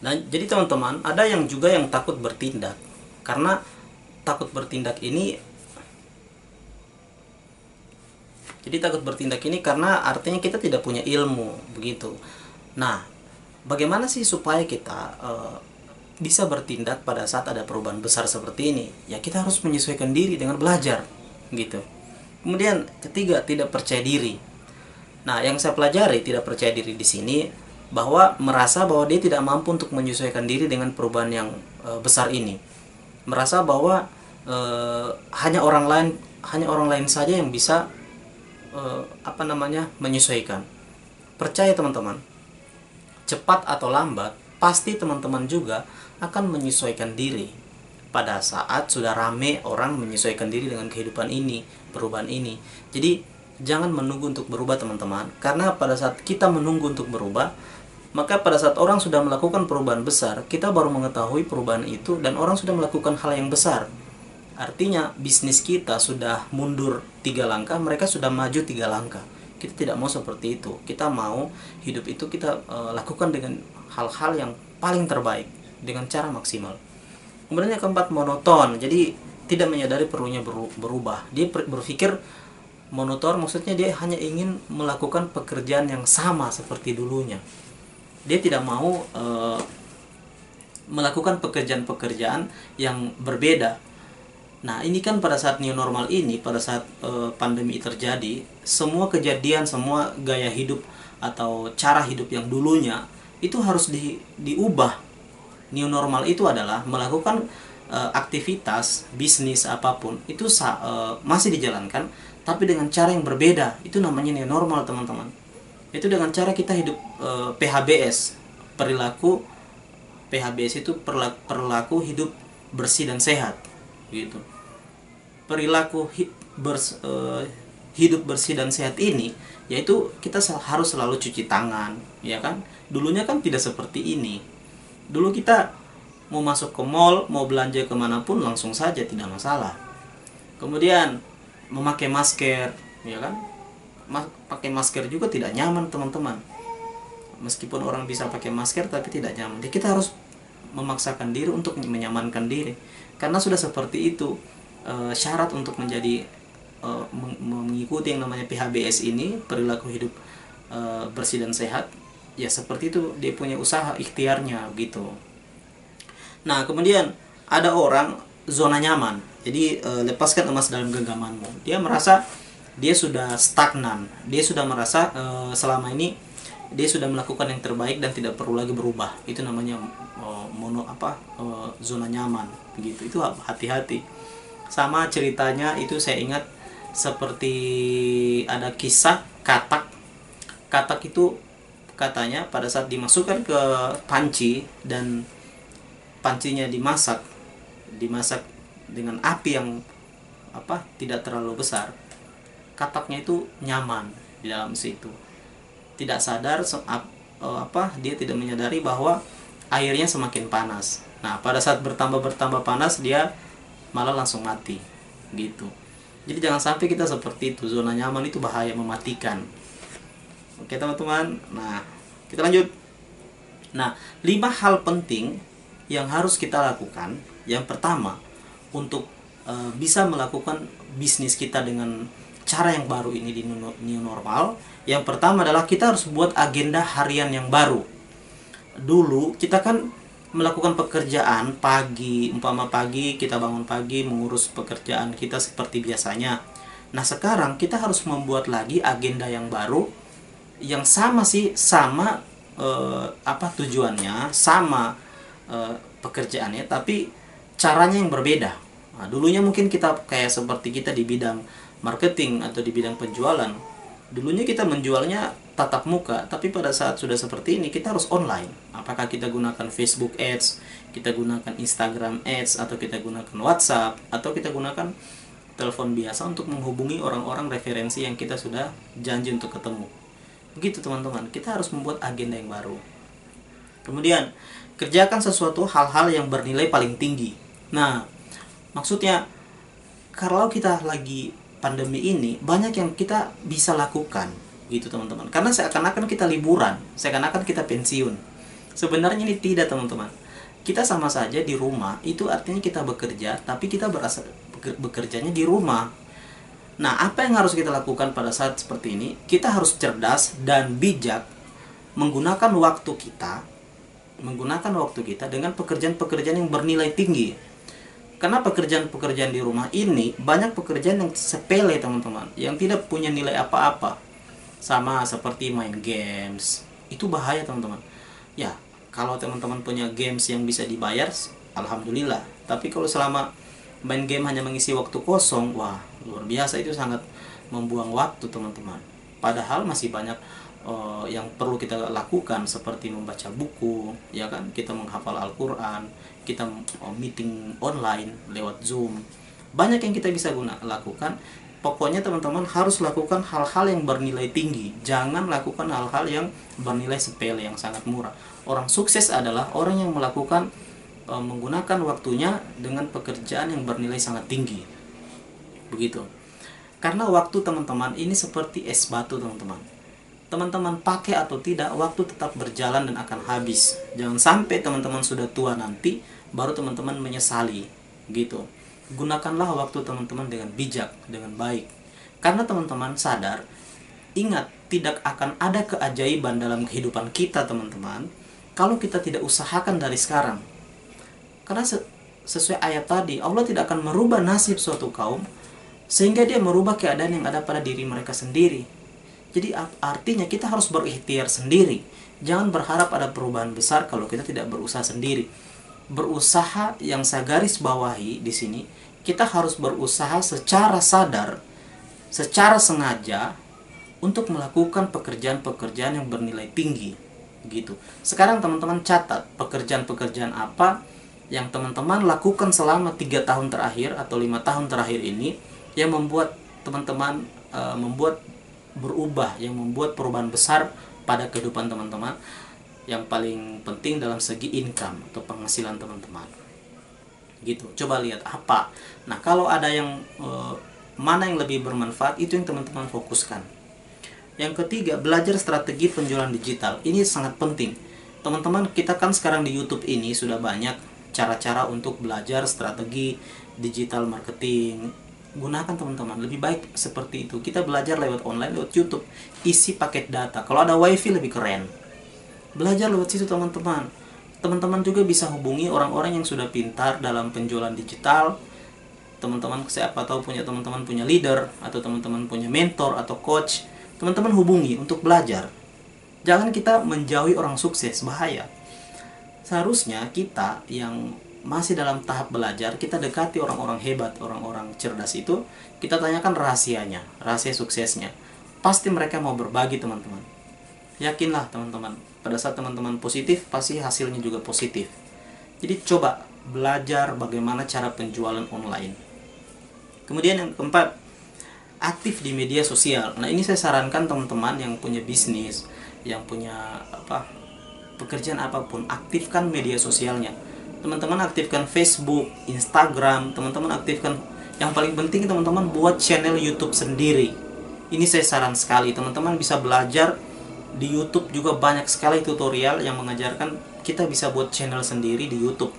Nah, jadi teman-teman, ada yang juga yang takut bertindak. Karena takut bertindak ini takut bertindak ini karena artinya kita tidak punya ilmu, begitu. Nah, bagaimana sih supaya kita bisa bertindak pada saat ada perubahan besar seperti ini? Ya, kita harus menyesuaikan diri dengan belajar, gitu. Kemudian ketiga, tidak percaya diri. Nah, yang saya pelajari tidak percaya diri di sini bahwa merasa bahwa dia tidak mampu untuk menyesuaikan diri dengan perubahan yang besar ini. Merasa bahwa hanya orang lain saja yang bisa menyesuaikan. Percaya teman-teman, cepat atau lambat pasti teman-teman juga akan menyesuaikan diri pada saat sudah rame orang menyesuaikan diri dengan kehidupan ini, perubahan ini. Jadi jangan menunggu untuk berubah teman-teman, karena pada saat kita menunggu untuk berubah, maka pada saat orang sudah melakukan perubahan besar, kita baru mengetahui perubahan itu dan orang sudah melakukan hal yang besar. Artinya bisnis kita sudah mundur 3 langkah, mereka sudah maju 3 langkah. Kita tidak mau seperti itu. Kita mau hidup itu kita lakukan dengan hal-hal yang paling terbaik, dengan cara maksimal. Kemudian yang keempat, monoton. Jadi tidak menyadari perlunya berubah. Dia berpikir monoton maksudnya dia hanya ingin melakukan pekerjaan yang sama seperti dulunya. Dia tidak mau melakukan pekerjaan-pekerjaan yang berbeda. Nah, ini kan pada saat new normal ini, pada saat pandemi terjadi, semua kejadian, semua gaya hidup atau cara hidup yang dulunya itu harus diubah. New normal itu adalah melakukan aktivitas bisnis apapun itu masih dijalankan, tapi dengan cara yang berbeda. Itu namanya new normal, teman-teman. Itu dengan cara kita hidup PHBS, perilaku PHBS itu perilaku hidup bersih dan sehat, gitu. Perilaku hidup bersih dan sehat ini yaitu kita harus selalu cuci tangan, ya kan? Dulunya kan tidak seperti ini. Dulu kita mau masuk ke mall, mau belanja kemanapun langsung saja, tidak masalah. Kemudian memakai masker, ya kan? Pakai masker juga tidak nyaman, teman-teman. Meskipun orang bisa pakai masker tapi tidak nyaman. Jadi kita harus memaksakan diri untuk menyamankan diri, karena sudah seperti itu. Syarat untuk menjadi mengikuti yang namanya PHBS ini, perilaku hidup bersih dan sehat, ya seperti itu dia punya usaha ikhtiarnya, gitu. Nah, kemudian ada orang zona nyaman. Jadi lepaskan emas dalam genggamanmu. Dia merasa dia sudah stagnan, dia sudah merasa selama ini dia sudah melakukan yang terbaik dan tidak perlu lagi berubah. Itu namanya zona nyaman, begitu. Itu hati-hati. Sama ceritanya itu saya ingat seperti ada kisah katak. Katak itu katanya pada saat dimasukkan ke panci dan pancinya dimasak dengan api yang tidak terlalu besar, kataknya itu nyaman di dalam situ. Tidak sadar dia tidak menyadari bahwa airnya semakin panas. Nah, pada saat bertambah panas dia malah langsung mati, gitu. Jadi jangan sampai kita seperti itu. Zona nyaman itu bahaya, mematikan. Oke teman-teman, nah kita lanjut. Nah, 5 hal penting yang harus kita lakukan. Yang pertama, untuk bisa melakukan bisnis kita dengan cara yang baru ini di new normal, yang pertama adalah kita harus buat agenda harian yang baru. Dulu kita kan melakukan pekerjaan pagi, umpama pagi kita bangun pagi mengurus pekerjaan kita seperti biasanya. Nah, sekarang kita harus membuat lagi agenda yang baru, yang sama tujuannya, sama pekerjaannya, tapi caranya yang berbeda. Nah, dulunya mungkin kita kayak seperti kita di bidang marketing atau di bidang penjualan. Dulunya kita menjualnya tatap muka, tapi pada saat sudah seperti ini kita harus online. Apakah kita gunakan Facebook Ads, kita gunakan Instagram Ads, atau kita gunakan WhatsApp, atau kita gunakan telepon biasa untuk menghubungi orang-orang referensi yang kita sudah janji untuk ketemu. Begitu teman-teman, kita harus membuat agenda yang baru. Kemudian, kerjakan sesuatu hal-hal yang bernilai paling tinggi. Nah, maksudnya kalau kita lagi pandemi ini, banyak yang kita bisa lakukan, gitu teman-teman. Karena seakan-akan kita liburan, seakan-akan kita pensiun. Sebenarnya ini tidak, teman-teman. Kita sama saja di rumah, itu artinya kita bekerja, tapi kita berasa bekerjanya di rumah. Nah, apa yang harus kita lakukan pada saat seperti ini? Kita harus cerdas dan bijak menggunakan waktu kita dengan pekerjaan-pekerjaan yang bernilai tinggi. Karena pekerjaan-pekerjaan di rumah ini banyak pekerjaan yang sepele, teman-teman, yang tidak punya nilai apa-apa. Sama seperti main games. Itu bahaya, teman-teman. Ya, kalau teman-teman punya games yang bisa dibayar, alhamdulillah. Tapi kalau selama main game hanya mengisi waktu kosong, wah, luar biasa, itu sangat membuang waktu, teman-teman. Padahal masih banyak yang perlu kita lakukan, seperti membaca buku, ya kan, kita menghafal Al-Quran, kita meeting online lewat Zoom. Banyak yang kita bisa lakukan. Pokoknya teman-teman harus lakukan hal-hal yang bernilai tinggi. Jangan lakukan hal-hal yang bernilai sepele, yang sangat murah. Orang sukses adalah orang yang melakukan menggunakan waktunya dengan pekerjaan yang bernilai sangat tinggi. Begitu. Karena waktu, teman-teman, ini seperti es batu, teman-teman. Teman-teman pakai atau tidak, waktu tetap berjalan dan akan habis. Jangan sampai teman-teman sudah tua nanti baru teman-teman menyesali, gitu. Gunakanlah waktu teman-teman dengan bijak, dengan baik. Karena teman-teman sadar, ingat, tidak akan ada keajaiban dalam kehidupan kita, teman-teman, kalau kita tidak usahakan dari sekarang. Karena sesuai ayat tadi, Allah tidak akan merubah nasib suatu kaum sehingga dia merubah keadaan yang ada pada diri mereka sendiri. Jadi artinya kita harus berikhtiar sendiri. Jangan berharap ada perubahan besar kalau kita tidak berusaha sendiri. Berusaha, yang saya garis bawahi di sini, kita harus berusaha secara sadar, secara sengaja untuk melakukan pekerjaan-pekerjaan yang bernilai tinggi, gitu. Sekarang teman-teman catat pekerjaan-pekerjaan apa yang teman-teman lakukan selama 3 tahun terakhir atau 5 tahun terakhir ini yang membuat teman-teman berubah, yang membuat perubahan besar pada kehidupan teman-teman. Yang paling penting dalam segi income atau penghasilan teman-teman, gitu. Coba lihat apa. Nah, kalau ada yang mana yang lebih bermanfaat, itu yang teman-teman fokuskan. Yang ketiga, belajar strategi penjualan digital. Ini sangat penting, teman-teman. Kita kan sekarang di YouTube ini sudah banyak cara-cara untuk belajar strategi digital marketing. Gunakan, teman-teman, lebih baik seperti itu. Kita belajar lewat online, lewat YouTube, isi paket data. Kalau ada wifi lebih keren. Belajar lewat situ, teman-teman. Teman-teman juga bisa hubungi orang-orang yang sudah pintar dalam penjualan digital. Teman-teman, siapa tahu teman-teman punya leader, atau teman-teman punya mentor atau coach, teman-teman hubungi untuk belajar. Jangan kita menjauhi orang sukses, bahaya. Seharusnya kita yang masih dalam tahap belajar, kita dekati orang-orang hebat, orang-orang cerdas itu, kita tanyakan rahasianya, rahasia suksesnya. Pasti mereka mau berbagi, teman-teman. Yakinlah, teman-teman, pada saat teman-teman positif, pasti hasilnya juga positif. Jadi coba belajar bagaimana cara penjualan online. Kemudian yang keempat, aktif di media sosial. Nah, ini saya sarankan teman-teman yang punya bisnis, yang punya pekerjaan apapun, aktifkan media sosialnya. Teman-teman aktifkan Facebook, Instagram, teman-teman aktifkan. Yang paling penting, teman-teman buat channel YouTube sendiri. Ini saya saran sekali, teman-teman bisa belajar di YouTube juga, banyak sekali tutorial yang mengajarkan kita bisa buat channel sendiri di YouTube.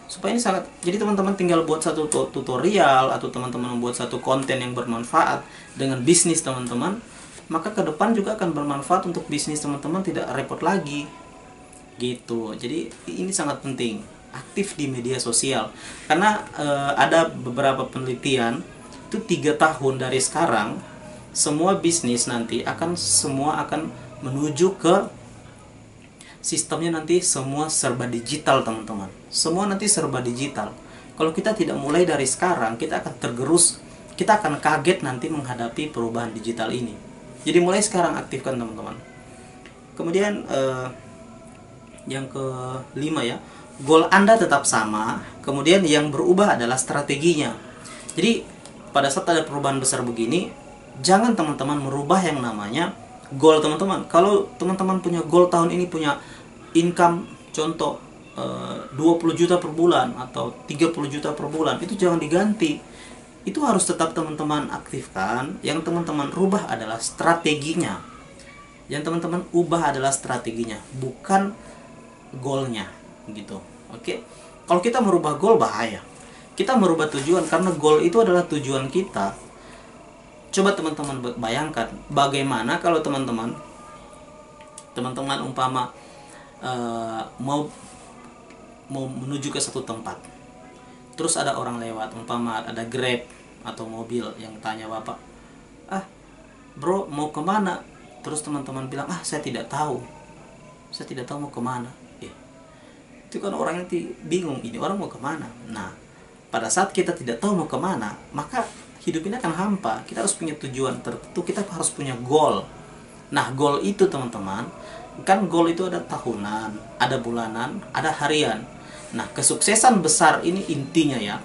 Supaya ini sangat, jadi teman-teman tinggal buat satu tutorial atau teman-teman membuat satu konten yang bermanfaat dengan bisnis teman-teman, maka ke depan juga akan bermanfaat untuk bisnis teman-teman, tidak repot lagi. Gitu. Jadi ini sangat penting, aktif di media sosial. Karena ada beberapa penelitian itu 3 tahun dari sekarang semua bisnis nanti akan menuju ke sistemnya, nanti semua serba digital, teman-teman. Semua nanti serba digital. Kalau kita tidak mulai dari sekarang, kita akan tergerus, kita akan kaget nanti menghadapi perubahan digital ini. Jadi mulai sekarang aktifkan, teman-teman. Kemudian yang kelima ya, goal Anda tetap sama, kemudian yang berubah adalah strateginya. Jadi pada saat ada perubahan besar begini, jangan teman-teman merubah yang namanya goal teman-teman. Kalau teman-teman punya goal tahun ini, punya income contoh 20 juta per bulan atau 30 juta per bulan, itu jangan diganti. Itu harus tetap teman-teman aktifkan. Yang teman-teman rubah adalah strateginya. Yang teman-teman ubah adalah strateginya, bukan goalnya gitu. Oke. Kalau kita merubah goal bahaya. Kita merubah tujuan karena goal itu adalah tujuan kita. Coba teman-teman bayangkan bagaimana kalau teman-teman umpama mau menuju ke satu tempat. Terus ada orang lewat, umpama ada Grab atau mobil yang tanya Bapak, "Ah, bro, mau kemana?" Terus teman-teman bilang, "Ah, saya tidak tahu mau kemana." Itu kan orang yang bingung, ini orang mau kemana. Nah, pada saat kita tidak tahu mau kemana, maka hidup ini akan hampa. Kita harus punya tujuan tertentu, kita harus punya goal. Nah, goal itu teman-teman, kan goal itu ada tahunan, ada bulanan, ada harian. Nah, kesuksesan besar ini intinya ya,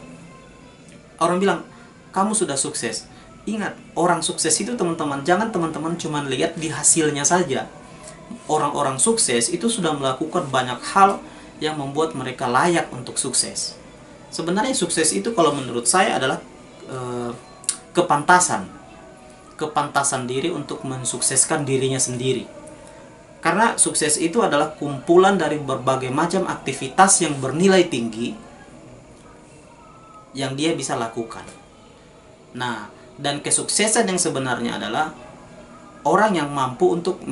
orang bilang kamu sudah sukses. Ingat, orang sukses itu teman-teman, jangan teman-teman cuma lihat di hasilnya saja. Orang-orang sukses itu sudah melakukan banyak hal yang membuat mereka layak untuk sukses. Sebenarnya sukses itu kalau menurut saya adalah kepantasan diri untuk mensukseskan dirinya sendiri. Karena sukses itu adalah kumpulan dari berbagai macam aktivitas yang bernilai tinggi yang dia bisa lakukan. Nah, dan kesuksesan yang sebenarnya adalah orang yang mampu untuk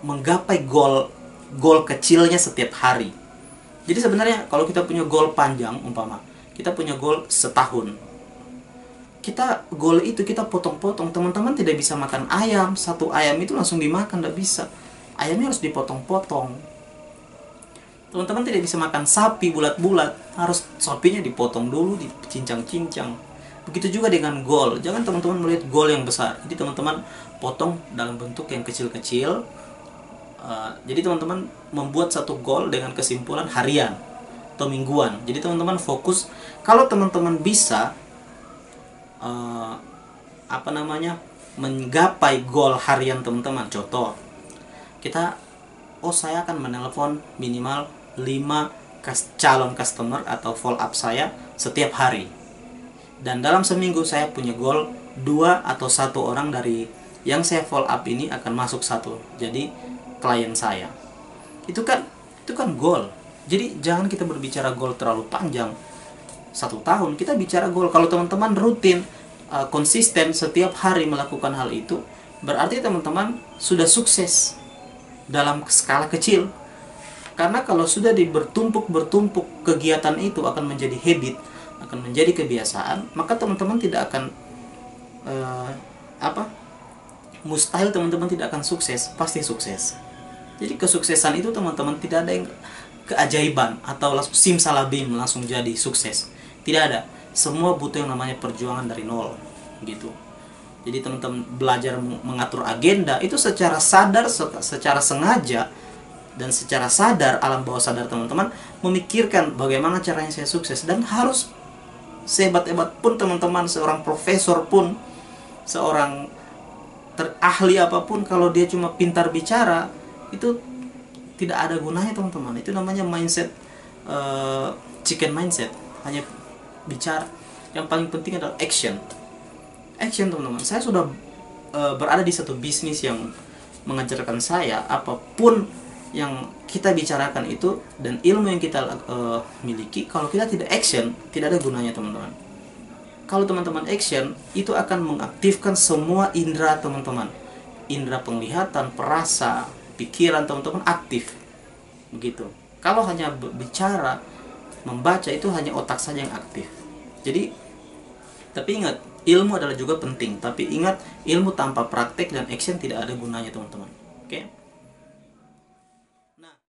menggapai goal kecilnya setiap hari. Jadi sebenarnya kalau kita punya goal panjang, umpama kita punya goal setahun, goal itu kita potong-potong. Teman-teman tidak bisa makan ayam, satu ayam itu langsung dimakan, tidak bisa. Ayamnya harus dipotong-potong. Teman-teman tidak bisa makan sapi bulat-bulat, harus sapinya dipotong dulu, dicincang-cincang. Begitu juga dengan goal. Jangan teman-teman melihat goal yang besar. Jadi teman-teman potong dalam bentuk yang kecil-kecil. Jadi teman-teman membuat satu goal dengan kesimpulan harian atau mingguan. Jadi teman-teman fokus. Kalau teman-teman bisa menggapai goal harian teman-teman. Contoh, saya akan menelpon minimal 5 calon customer atau follow up saya setiap hari. Dan dalam seminggu saya punya goal 2 atau 1 orang dari yang saya follow up ini akan masuk jadi klien saya. Itu kan goal. Jadi jangan kita berbicara goal terlalu panjang, 1 tahun. Kita bicara goal. Kalau teman-teman rutin, konsisten setiap hari melakukan hal itu, berarti teman-teman sudah sukses dalam skala kecil. Karena kalau sudah bertumpuk kegiatan itu akan menjadi habit, akan menjadi kebiasaan, maka teman-teman tidak akan mustahil teman-teman tidak akan sukses, pasti sukses. Jadi kesuksesan itu teman-teman tidak ada yang keajaiban atau langsung simsalabim langsung jadi sukses. Tidak ada. Semua butuh yang namanya perjuangan dari nol gitu. Jadi teman-teman belajar mengatur agenda itu secara sadar, secara sengaja dan secara sadar, alam bawah sadar teman-teman memikirkan bagaimana caranya saya sukses. Dan harus sehebat-hebat pun teman-teman, seorang profesor pun, seorang ahli apapun, kalau dia cuma pintar bicara, itu tidak ada gunanya teman-teman. Itu namanya mindset, chicken mindset, hanya bicara. Yang paling penting adalah action teman-teman. Saya sudah berada di satu bisnis yang mengajarkan saya apapun yang kita bicarakan itu dan ilmu yang kita miliki, kalau kita tidak action, tidak ada gunanya teman-teman. Kalau teman-teman action, itu akan mengaktifkan semua indera teman-teman. Indera penglihatan, perasa, pikiran teman-teman aktif. Begitu. Kalau hanya bicara, membaca, itu hanya otak saja yang aktif. Jadi, tapi ingat, ilmu adalah juga penting. Tapi ingat, ilmu tanpa praktek dan action tidak ada gunanya teman-teman. Oke?